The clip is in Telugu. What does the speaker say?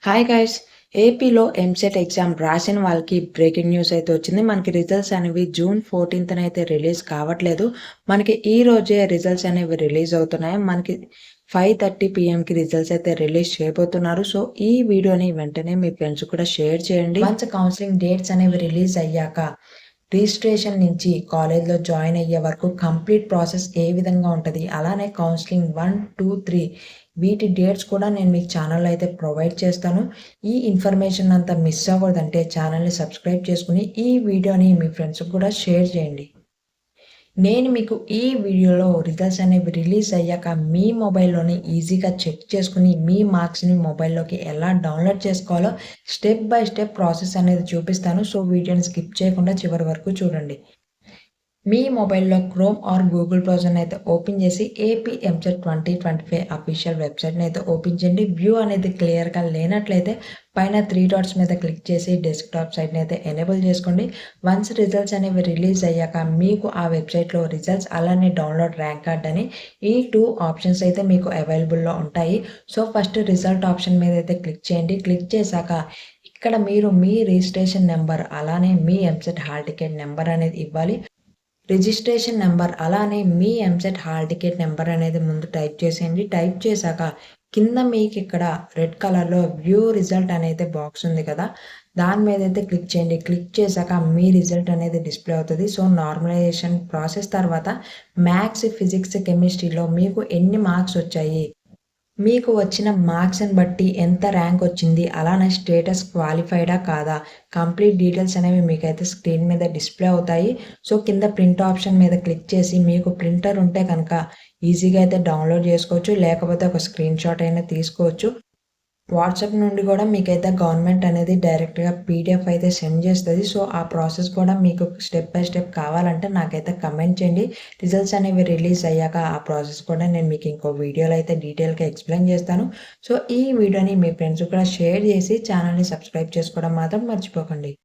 Hi guys! ఏపీలో ఎంసెట్ ఎగ్జామ్ రాసిన వాళ్ళకి బ్రేకింగ్ న్యూస్ అయితే వచ్చింది. మనకి రిజల్ట్స్ అనేవి జూన్ 14థ్ అయితే రిలీజ్ కావట్లేదు. మనకి ఈ రోజే రిజల్ట్స్ అనేవి రిలీజ్ అవుతున్నాయి. మనకి 5:30 పీఎంకి రిజల్ట్స్ అయితే రిలీజ్ చేయబోతున్నారు. సో ఈ వీడియోని వెంటనే మీ ఫ్రెండ్స్ కూడా షేర్ చేయండి. వన్స్ కౌన్సిలింగ్ డేట్స్ అనేవి రిలీజ్ అయ్యాక రిజిస్ట్రేషన్ నుంచి కాలేజ్‌లో జాయిన్ అయ్యే వరకు కంప్లీట్ ప్రాసెస్ ఏ విధంగా ఉంటది? అలానే కౌన్సిలింగ్ 1, 2, 3 వీటి డేట్స్ కూడా నేను మీకు ఛానల్‌లో అయితే ప్రొవైడ్ చేస్తాను. ఈ ఇన్ఫర్మేషన్ అంతా మిస్ అవ్వకూడదంటే ఛానల్‌ని సబ్స్క్రైబ్ చేసుకొని ఈ వీడియోని మీ ఫ్రెండ్స్‌కి కూడా షేర్ చేయండి. నేను మీకు ఈ వీడియోలో రిజల్ట్స్ అనేవి రిలీజ్ అయ్యాక మీ మొబైల్‌లోనే ఈజీగా చెక్ చేసుకొని మీ మార్క్స్‌ని మొబైల్‌లోకి ఎలా డౌన్‌లోడ్ చేసుకోవాలో స్టెప్ బై స్టెప్ ప్రాసెస్ అనేది చూపిస్తాను. సో వీడియోని స్కిప్ చేయకుండా చివరి వరకు చూడండి. మీ మొబైల్‌లో క్రోమ్ ఆర్ గూగుల్ బ్రౌజర్‌ని అయితే ఓపెన్ చేసి ఏపీ ఎంసెట్ 2025 అఫీషియల్ వెబ్‌సైట్‌ని అయితే ఓపెన్ చేయండి. వ్యూ అనేది క్లియర్‌గా లేనట్లయితే పైన 3 డాట్స్ మీద క్లిక్ చేసి డెస్క్‌టాప్ సైట్‌ని అయితే ఎనేబుల్ చేసుకోండి. వన్స్ రిజల్ట్స్ అనేవి రిలీజ్ అయ్యాక మీకు ఆ వెబ్‌సైట్‌లో రిజల్ట్స్ అలానే డౌన్‌లోడ్ ర్యాంక్ కార్డ్ అని ఈ 2 ఆప్షన్స్ అయితే మీకు అవైలబుల్‌లో ఉంటాయి. సో ఫస్ట్ రిజల్ట్ ఆప్షన్ మీద అయితే క్లిక్ చేయండి. క్లిక్ చేశాక ఇక్కడ మీరు మీ రిజిస్ట్రేషన్ నంబర్ అలానే మీ ఎంసెట్ హాల్ టికెట్ నంబర్ అనేది ఇవ్వాలి. రిజిస్ట్రేషన్ నంబర్ అలానే మీ ఎంసెట్ హాల్ టికెట్ నంబర్ అనేది ముందు టైప్ చేసేయండి. టైప్ చేశాక కింద మీకు ఇక్కడ రెడ్ కలర్‌లో వ్యూ రిజల్ట్ అనేది బాక్స్ ఉంది కదా! దాని మీద అయితే క్లిక్ చేయండి. క్లిక్ చేశాక మీ రిజల్ట్ అనేది డిస్‌ప్లే అవుతది. సో నార్మలైజేషన్ ప్రాసెస్ తర్వాత మ్యాథ్స్, ఫిజిక్స్, కెమిస్ట్రీలో మీకు ఎన్ని మార్క్స్ వచ్చాయి? మీకు వచ్చిన మార్క్స్‌ని బట్టి ఎంత ర్యాంక్ వచ్చింది? అలానే స్టేటస్ క్వాలిఫైడా కాదా? కంప్లీట్ డీటెయిల్స్ అనేవి మీకైతే స్క్రీన్ మీద డిస్‌ప్లే అవుతాయి. సో కింద ప్రింట్ ఆప్షన్ మీద క్లిక్ చేసి మీకు ప్రింటర్ ఉంటే కనుక ఈజీగా అయితే డౌన్‌లోడ్ చేసుకోవచ్చు. లేకపోతే ఒక స్క్రీన్ షాట్ అయినా తీసుకోవచ్చు. వాట్సాప్ నుండి కూడా మీకైతే గవర్నమెంట్ అనేది డైరెక్ట్‌గా పీడిఎఫ్ అయితే సెండ్ చేస్తది. సో, ఆ ప్రాసెస్ కూడా మీకు స్టెప్ బై స్టెప్ కావాలంటే నాకైతే కమెంట్ చేయండి. రిజల్ట్స్ అనేవి రిలీజ్ అయ్యాక ఆ ప్రాసెస్ కూడా నేను మీకు ఇంకో వీడియోలో అయితే డీటెయిల్‌గా ఎక్స్‌ప్లెయిన్ చేస్తాను. సో, ఈ వీడియోని మీ ఫ్రెండ్స్‌కి కూడా షేర్ చేసి ఛానల్‌ని సబ్స్క్రైబ్ చేసుకోవడం మాత్రం మర్చిపోకండి.